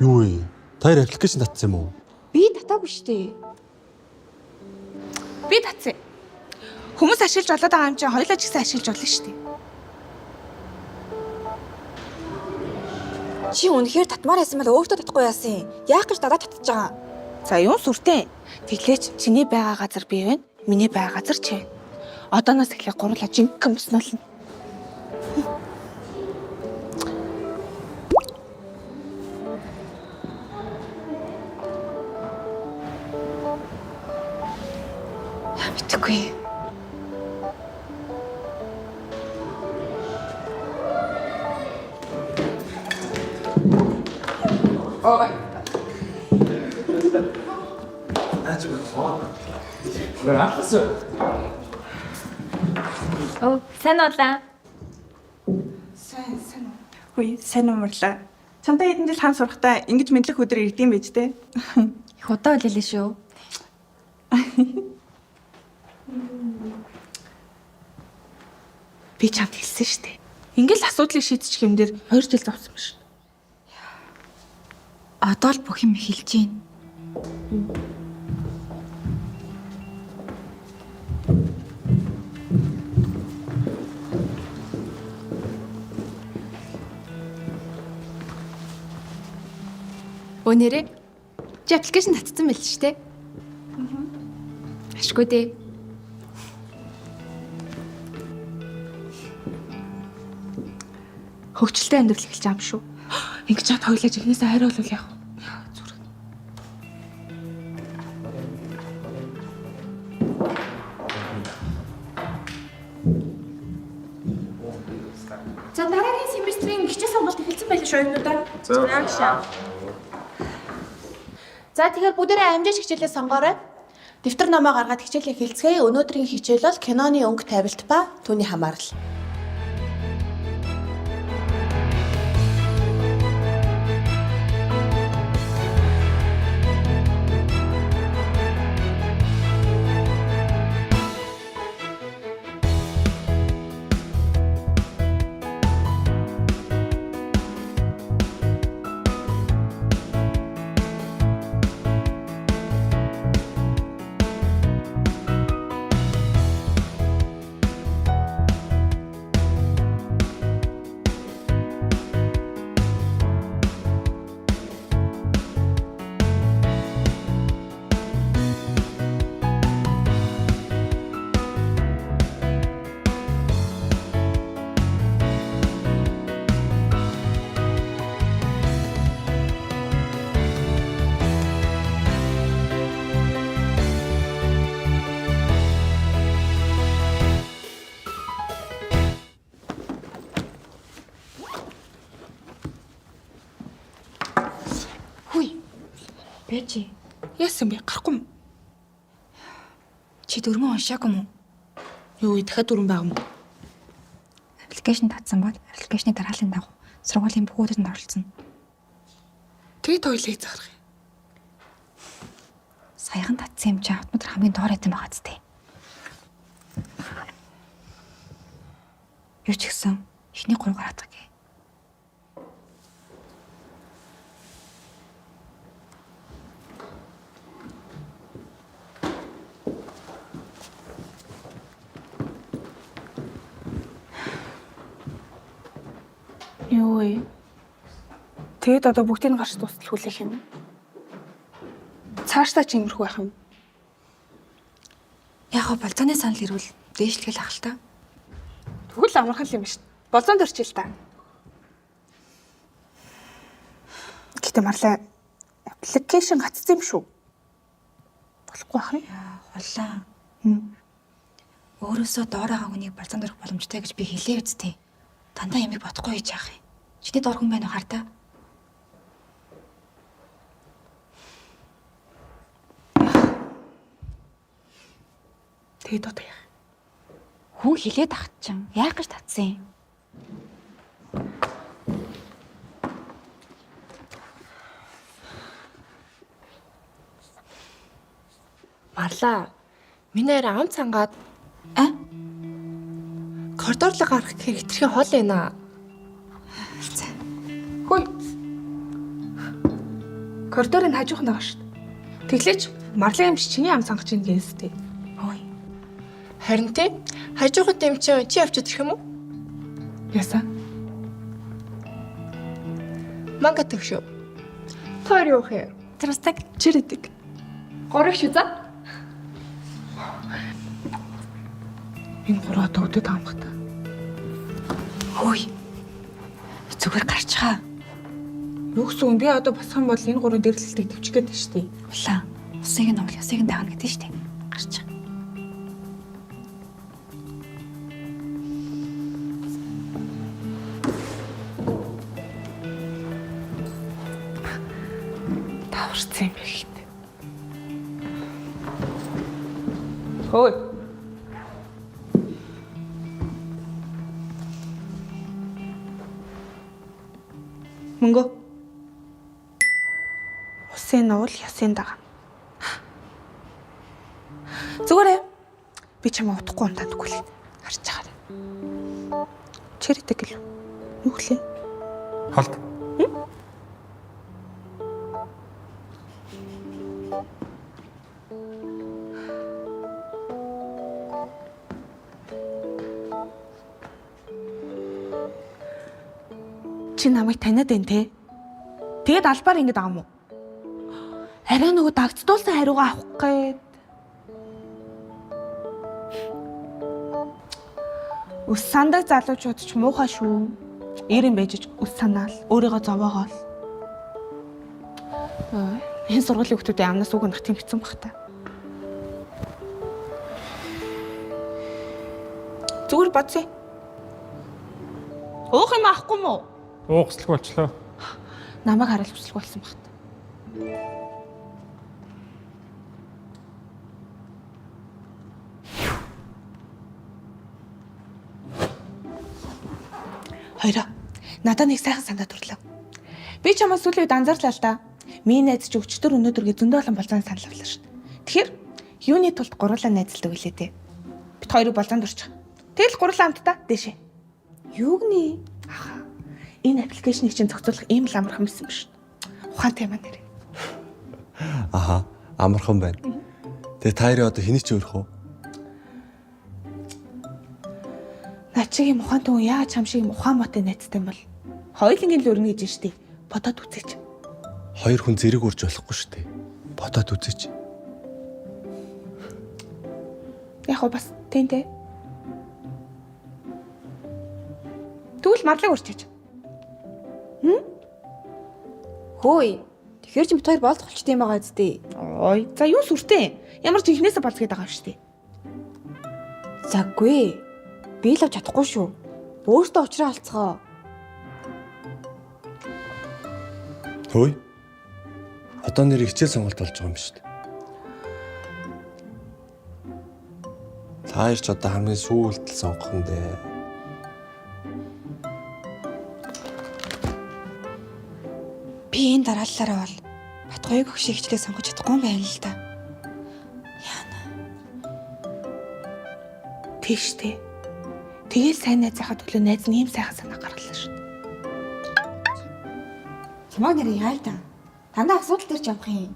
Юу вэ? Таяр аппликейшн татсан юм уу? Би татаагүй штэ. Би татсан. Хүмүүс ашиглаж болоод байгаа юм чинь хоёулаа ч гэсэн ашиглаж болно шүү дээ. Чи үнэхээр татмаар байсан бол өөртөө татахгүй яасан юм? Яах гэж дадаа татчих байгаа? За юун сүртэй. Тэглээч чиний байгаа газар би байна. Миний байгаа газар чи байна. Одооноос эхлэх гурлаа жинхэнэ боснолно. Мэдгүй. Сайн болоо. Сайн. Хүй, сайн умарлаа. Чамтай хэдэн жил хаан сурахтаа ингэж мэдлэх өдөр ирдэм байж тээ. Их удаа үлээлээ шүү. Би чамд хэлсэн шүү дээ. Ингээл асуудлыг шийдчих юм дээр 2 жил зовсон биш. Одоо л бүх юм эхэлж байна. Өнөрөө чи аппликейшн татсан байл шүү дээ. Ашгүй дээ. Хөвгчлөлтэй амьдрал эхэлж байгаа юм шүү. Ингэж чад хоёлаа жигнэсээ хариулвал яах вэ? Зүрх. За дараагийн семестрийн хичээл сонголт эхэлсэн байлаа шүү оюутнуудаа. За тэгэхээр бүгдээрээ амжаач хичээлээ сонгоорой. Дэвтэр номоо гаргаад хичээлээ хэлцгээе. Өнөөдрийн хичээл бол киноны өнгө тавилт ба түүний хамаарал. Бэжи. Яасан бэ? Гарахгүй юм. Чи дөрмөн уншаагүй юм уу? Юу вэ? Дахиад дүрэн байгаа юм уу? Аппликейшн татсан бол аппликейшны дарааллын дагуу сургуулийн бүх үүрэгт оролцсон. Тэгээд хоёлаа зарах юм. Саяхан татсан юм чи автомат хамгийн доор хэдэм байгаа зү. Юу ч гэсэн эхний 3 гараад гээ. Юу вэ? Тэгэд одоо бүгдийг гарч дуустал хүлээх юм. Цаашдаа ч иймэрхүү байх юм. Яг гоо болцооны санал ирвэл дээшлэгэл ах л та. Тэгвэл амархан юм биш. Болзоонд орчил та. Гэтэ марлаа аппликейшн гацсан юм шүү. Болохгүй байх юм. Улаан. Өөрөөсөө доороо хүнийг болцоонд орох боломжтой гэж би хэлээ үсттэй. Дандаа ямиг бодохгүй хийж яах юм. Чиний дор хүн байна уу хардаа? Тэгээд одоо яах? Хүн хилээд ахт чинь яах гэж татсан юм? Марлаа. Миний арай ам цангаад коридорлоо гарах гэхээр хитрхи хол байна. Хөөе. Коридорын хажуухан байгаа шүү дээ. Тэглээч марлаа юм чи чиний ам сангаж ийн гэстэй. Ой. Харин тий хажуухад юм чи явж идэх юм уу? Ясаа. Манга төвшөө. Тоор юу хэ? Тэрстэг. Чирэдэг. Горыг шүү за. Энэ гураа дөвдөд амхтаа. Хөөе. Зүгээр гарчхаа. Юу гэсэн юм би одоо босох юм бол энэ гурван дэрлэлтийг төвчих гээд шүү дээ. Улаан. Усыг нь овл, усыг нь даана гэдэг шүү дээ. Гарч. Даварцсан юм байна л дээ. Хөөе. Мөнгө. Усын уул ясын дага. Зүгээрээ. Би чамаа утахгүй юм тандгүй л. Харж чагаа. Чирэтэг гэлөө. Юу хэлээ? Халт. Чи намайг таниад байна те. Тэгээд албаар ингэж байгаа юм уу? Арай нөгөө дагддуулсан хариугаа авах гээд. Ус сандаг залуучууд ч муухай шүү. Ирэн байж ус санаал, өөрийгөө зовоогоол. Энэ сургуулийн хүмүүсийн амнаас үг нах тийм хэцэн бах та. Зүгээр бодъё. Уух юм аахгүй мó? Уугслах болчлоо. Намайг хараад хүслэг болсон багт. Хоёроо. Надад нэг сайхан санаа төрлөө. Би чамаас сүүлийн үед анзаарлаа л да. Миний найз ч өчтөр өнөөдөргээ зөндөө олон болцооны санал авлаа шүү дээ. Тэгэхээр юуны тулд гурлаа найзалдаг үлээ те. Бид хоёрыг болцоонд орчих. Тэгэл гурлаа хамтдаа дэшээ. Юуг нэ? Энэ аппликейшнийг чинь зохицуулах ийм л амархан байсан биш. Ухаантай юм нэр. Аха, амархан байна. Тэгээ таараа одоо хэний ч өөрөх үү? Начиг юм ухаантай хүн яаж хам шиг юм ухаан мотой найзтай юм бол хоёулангийн л өрнө гэж штий. Бодоод үзээч. Хоёр хүн зэрэг үрж болохгүй шүү дээ. Бодоод үзээч. Яг гоо бас тэнтэй. Тэгвэл марлыг урчаач. Хөөе. Тэгэхээр чи бид хоёр болцох болчтой юм байгаа зү. Ой, за юу сүртэй? Ямар ч ихнээсээ болцгээд байгаа юм шүү дээ. Заггүй. Би л авч чадахгүй шүү. Өөртөө уучраа алцгаа. Хөөе. Одоо нэр хичээл сонголт болж байгаа юм шүү дээ. Тааш ч одоо хамгийн сүүлд л сонгох юм дээ. Би энэ дарааллаараа бол Батгоёг өгшиг хичээлээ сонгож чадахгүй юм байна л да. Яана. Тийштэй. Тэгэл сайн найзынхаа төлөө найз нь ийм сайхан санаа гаргалаа шүү. Чамаг нэр яа та. Дандаа асуудал төрж явах юм.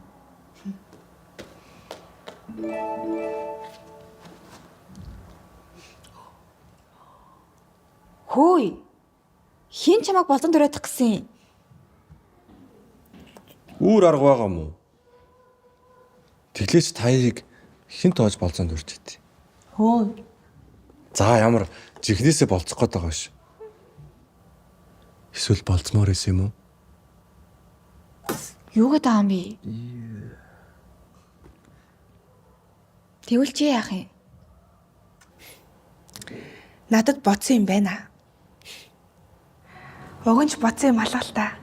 Хөөе. Хин чамайг болон дөрөөдөх гэсэн. Үүр арга байгаа мó. Тэглээч таяыг хэн тоож болцоонд үрж идэв. Хөө. За ямар жихнээсээ болцох гээд байгаа ш. Эсвэл болцмоор исэн юм уу? Юу гэдэг юм бэ? Тэгвэл чи яах юм? Надад бодсон юм байна. Огонч бодсон юм алга л та.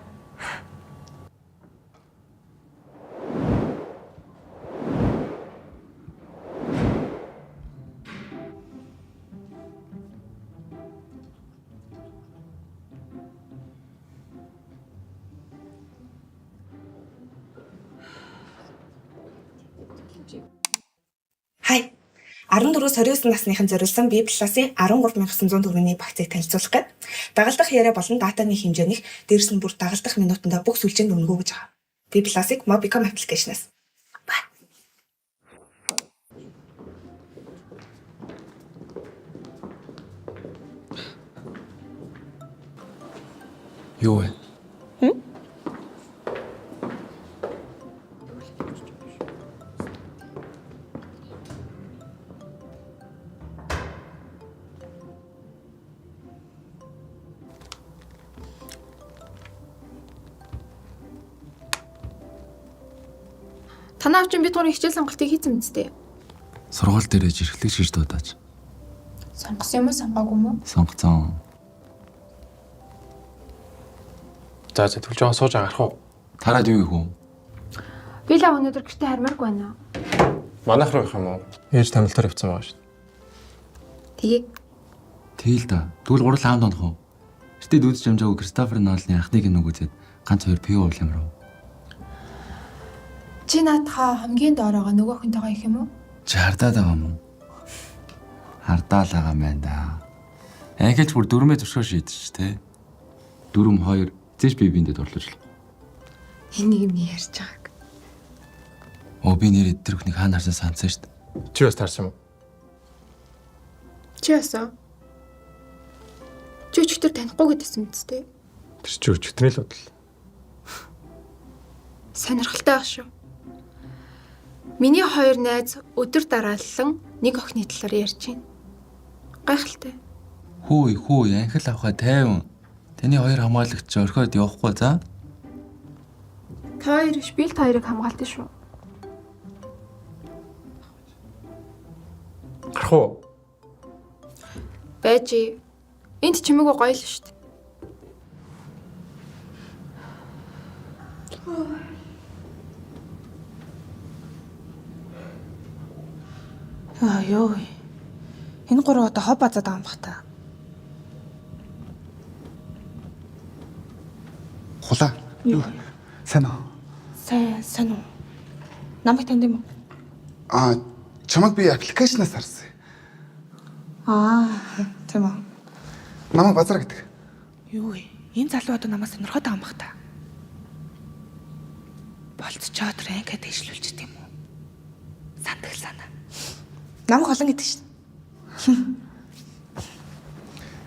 Хай. 14-29 насныхан зориулсан B+ 13,900 төгрөгийн багцыг танилцуулах гээд дагалдах яриа болон датаны хэмжээнийх дээрс нь бүр дагалдах минутанда бүх сүлжээнд өнгөө гэж байгаа. B+-ыг Mobicom application-аас. Юу вэ? Танаа авчин бид гурийн хичээл сонголтыг хийсэн мэт. Сургууль дээр жирхлэгч гэж дуудаач. Сонгосон юм уу, сонгоогүй юм уу? Сонгоцсон. За төлж байгаа сууж агарах уу? Тараад юу хөө? Би л өнөөдөр гэртээ хармааргүй байна. Манайх руу явах юм уу? Ээж тамилтаар явцсан байгаа шүү дээ. Тэгээ. Тэгэл да. Тэгвэл гурал хаанд онох уу? Гэтэ дүүдж амжаагүй Кристофер Нолны анхныг нэг үзээд ганц хоёр пиво уулам руу. Чи наадхаа хамгийн доороогоо нөгөө хүнтэйгээ их юм уу? Чи хардаад байгаа юм уу? Хардаал байгаа юм байна да. Анхаач бүр дөрмөө зөвшөөр шийдэж тэ. 4-2 зэш би биндээ дурлаж л. Энэ нэг юм ярьж байгааг. Оо би нэр эдгээр хүнийг хаана харсан санацсан шүү дээ. Чи бас таарсан юм уу? Чи яасан? Чи өчтөр танихгүй гэдсэн мэт дээ. Тэр чи өчтөрний л бодол. Сонирхолтой байх шүү. Миний хоёр найз өдөр дарааллан нэг охины талаар ярьж байна. Гайхалтай. Хөөе анхил авахаа тайван. Таны хоёр хамгаалагч орхиод явахгүй за. Та хоёр биш, би л та хоёрыг хамгаалдаг шүү. Гарах уу? Байж. Энд чимээгүй гоё л шүү дээ. Ёо. Энэ гурав одоо хоб базаад байгаа юм бах та. Хулаа. Юу? Сайн уу? Сайн уу? Намайг танд юм уу? Чамайг би аппликейшнаас харсан. Тийм үү. Намайг базар гэдэг. Юу вэ? Энэ залуу одоо намайг сонирхоод байгаа юм бах та. Болцчоод рэнкэ дэвшлүүлж тийм үү? Сандагл санаа. Намайг олон гэдэг шин.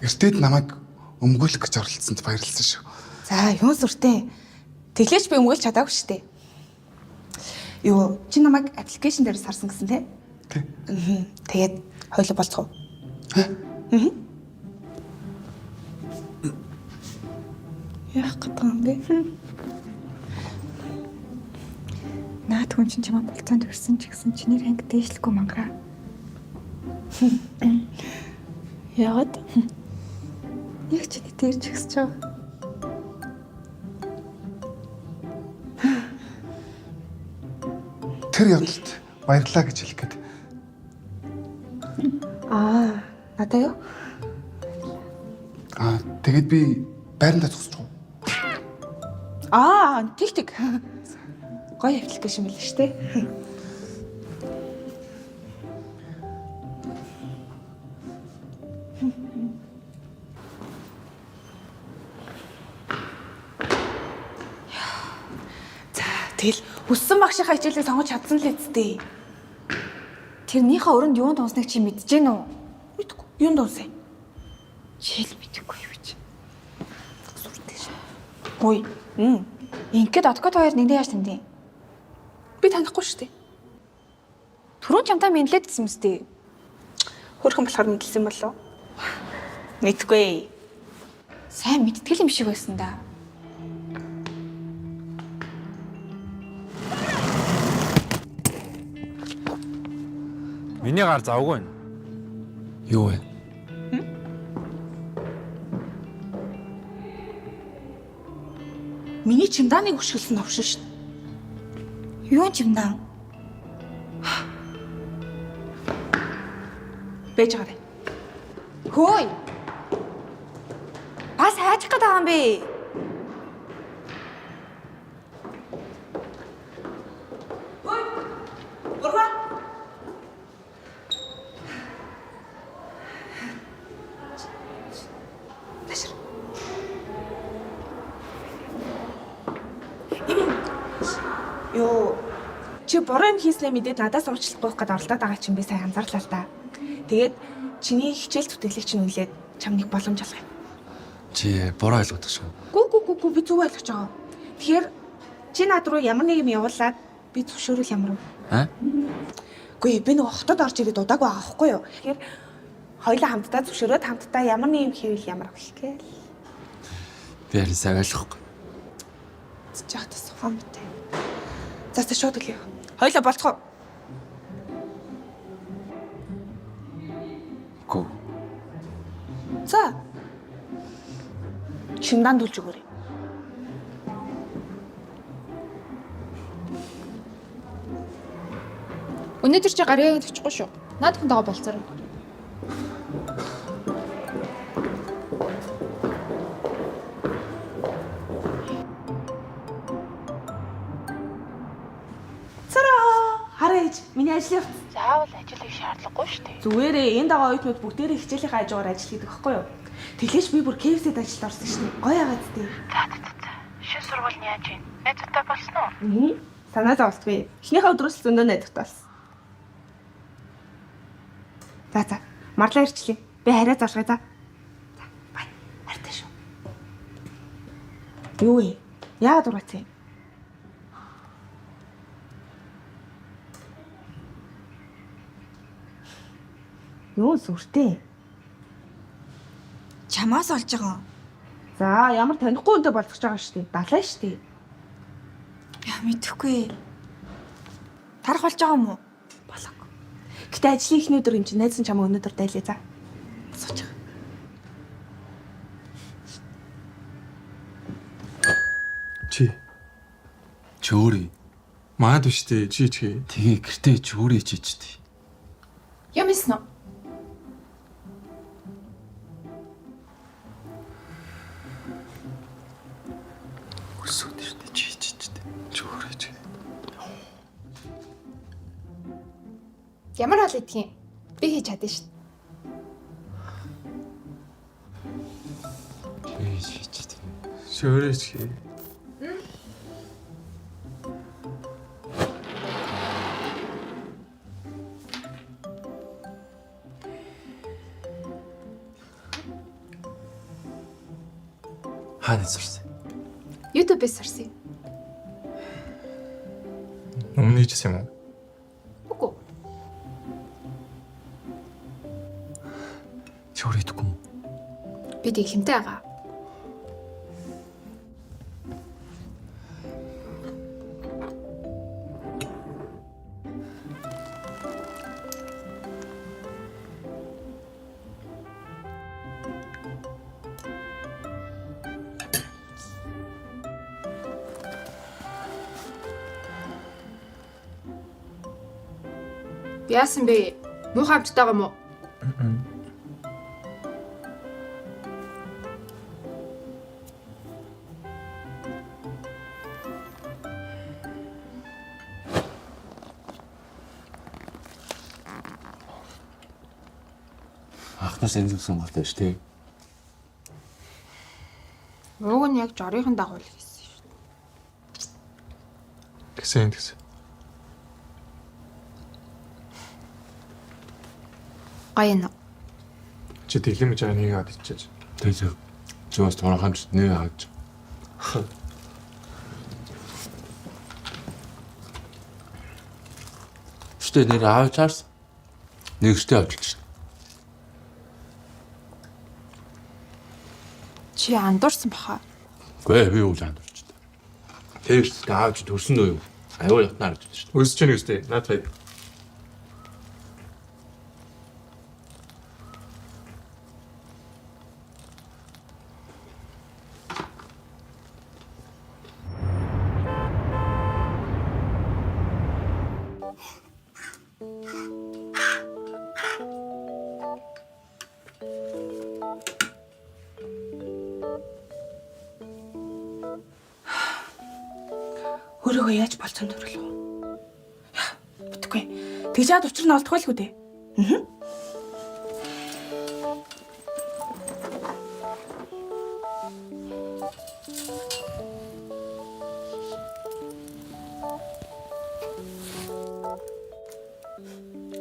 Эртээд намайг өмгөөлөх гэж оролцсонд баярлалсан шүү. За, юун сүртэй. Тэглээч би өмгөөлж чадаагүй шүү дээ. Юу, чи намайг аппликейшн дээрээс харсан гэсэн тий? Тий. Тэгээд хоёул болцох уу? Яах гэдэг юм бэ? Наад хүн чинь чамайг болцоонд өрсөн ч гэсэн чиний ранг дээшлэхгүй мангара. Яагаад? Яг чиний дээрч ихсэж байгаа. Тэр явдалд баярлалаа гэж хэлэх гээд. Надаа юу? Тэгээд би байрандаа зогсож байгаа. Тэг. Гоё аппликейшн мэл шүү дээ. Тэгэл өссөн багшийнхаа хичээлийг сонгож чадсан л үсттэй. Тэрнийхээ өрөнд юунд унсныг чи мэдэж гэнэ үү? Мэдгүй. Юунд унсаа? Жил мэдэхгүй юу гэж. Ой. Ингээд одгот хоёр нэгдээ яаж тандیں۔ Би танихгүй шүү дээ. Түрүүн чамтай мэдлээд гэсэн юм зү. Хөрхөн болохоор мэдлсэн болов. Мэдгүй. Сайн мэдтгэл юм шиг байсан да. Миний гар завгүй байна. Юу вэ? Миний чимдааныг хөшгөлсөн новшин шүү дээ. Юу чимдаа? Бэж байгаа. Хөөе. Бас хайчих гээд байгаа юм бэ? Йоо. Чи буруу юм хийснээ мэдээд надаас уучлахгүй гээд оролдоод байгаа чинь би сайн анзаарлаа л да. Тэгээд чиний хичээл зүтгэлийг чинь үлээд чам нэг боломж олгоё. Чи буруу ойлгодог шүү. Гү би зүг ойлгож байгаа. Тэгэхээр чи над руу ямар нэг юм явуулаад би зөвшөөрөл ямар вэ? Үгүй би нөгөө хотод орж ирээд удаагүй байгаа байхгүй юу? Тэгэхээр хоёулаа хамтдаа зөвшөөрөөд хамтдаа ямар нэг юм хийвэл ямар вэ гээл. Би харин сайн ойлгохгүй. Жахта сохон мэт. За шууд гэлээ. Хоёулаа болцгоо. Гүү. За. Чимдаан дүүлж өгөөрэй. Өнөөдөр чи гарыг төвчгүй шүү. Наад хүнтэйгээ болцороо. Хараа ээж, миний ажил явц. Заавал ажил хийх шаардлагагүй шүү дээ. Зүгээрээ энэ дагаа оюутнууд бүгдээрээ хичээлийн хажуугаар ажил хийдэг байхгүй юу? Тэглэж би бүр KFC-д ажилд орсон шин. Гоё яагаад тээ. За. Шинэ сургууль нь яаж вэ? Найзтай болсон уу? Санаа зовлтгүй. Эхнийхээ өдрөөс л зөндөө найдвартай болсон. За. Марлаа ирчлээ. Би хараа залгая за. За, бай. Хайртай шүү. Юу вэ? Яагаад ургац юм? Юу сүртэй? Чамаас олж байгаа. За, ямар танихгүй үнтэй болцож байгаа шүү дээ. Далаа шүү дээ. Яа мэдэхгүй. Тарах болж байгаа юм уу? Болоогүй. Гэтэ ажлын ихний өдөр юм чи найз нь чамаа өнөөдөр дайлээ за. Сууж байгаа. Чи Чөөрий. маад биш дээ. Чи. Тэгээ гэртээ чөөрий чичтэй. Юм исэн үү? Өсөд штэ чичтэй. Чөөрий чи. Ямар хаал идэх юм? Би хийж чадсан шүү. Чичтэй. Шөөрөөч. Хаана сурсан? YouTube-ээс сурсан. Өмнө хийжсэн юм уу? Үгүй. Чөөрий идэхгүй юм. Би дэглэмтэй байгаа. Яасан бэ? Муухай амттайгаа юм уу? Ахнаас энэ зүг сонголтой шүү дээ. Ууг нь яг жорийн дагуу л хийсэн шүү. Тэгсэн. Гоё нэ. Чи дэглэм гэж нэг хаад ичээж. Тэгээ зүгээс тунахамч нэг хааж. Штэ нэр аав чаарс. Нэгштэй авч шин. Чи андуурсан баха. Гүй би юу жаандурч та. Тэгш аавч төрсөн дөө юу? Аюу ятнаар гэж шин. Үсэж чинь үстэй. Наад хоёр. Өөрийгөө яаж болцоонд төрөлөө. Битгүй. Тэгж яад учир нь олдохгүй л үү дээ.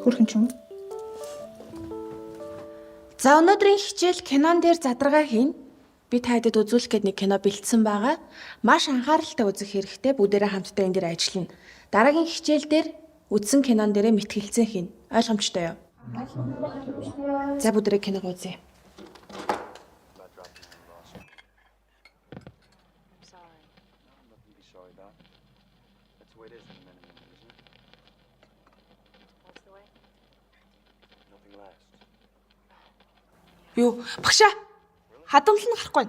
Хөрхөн ч юм уу? За өнөөдрийн хичээл кинон дээр задрагаа хийн. Би та хэдэд үзүүлэх гээд нэг кино бэлдсэн байгаа. Маш анхааралтай үзэх хэрэгтэй. Бүгдээрээ хамтдаа энэ дээр ажиллана. Дараагийн хичээл дээр үзсэн кинон дээрээ мэтгэлцэн хийн. Ойлгомжтой юу? За бүгдээрээ киног үзье. Юу, багшаа. Хадамлал нь гарахгүй.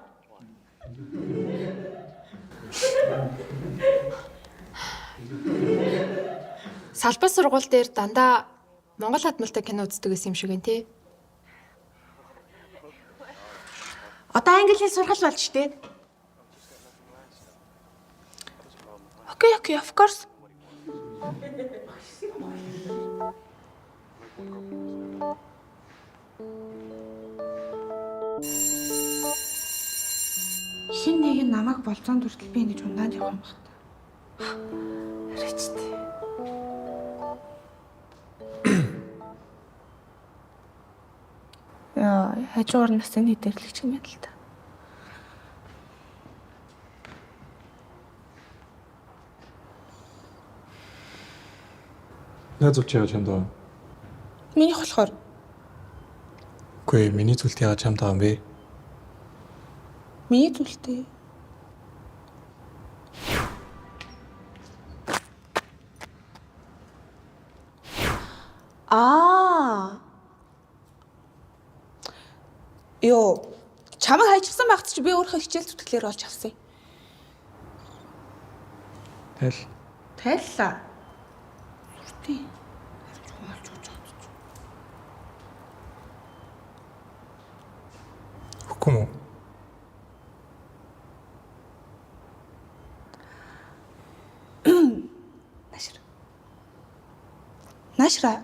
Салбар сургууль дээр дандаа Монгол хадмалтай кино үздэг гэсэн юм шиг байна тий. Одоо англи хэл сурах болж штэ. Окей, of course. Хин нэг нь намайг болцоонд хүртэл би ингэж ундаад явах юм байна. Арайчтай. Хажуугаар насны нэдэрлэгч юм яа л та. Наад зүйл чи яаж чамд? Минийх болохоор Үгүй миний зүйлт яаж чамд байгаа юм бэ? миний зүйлтэй. Йоо, чамайг хайчихсан байхад чи би өөрөө хичээл зүтгэлээр олж авсан юм. Тайллаа. Зүртэй. Олж өгч чадчих. Үгүй мө. Нашра.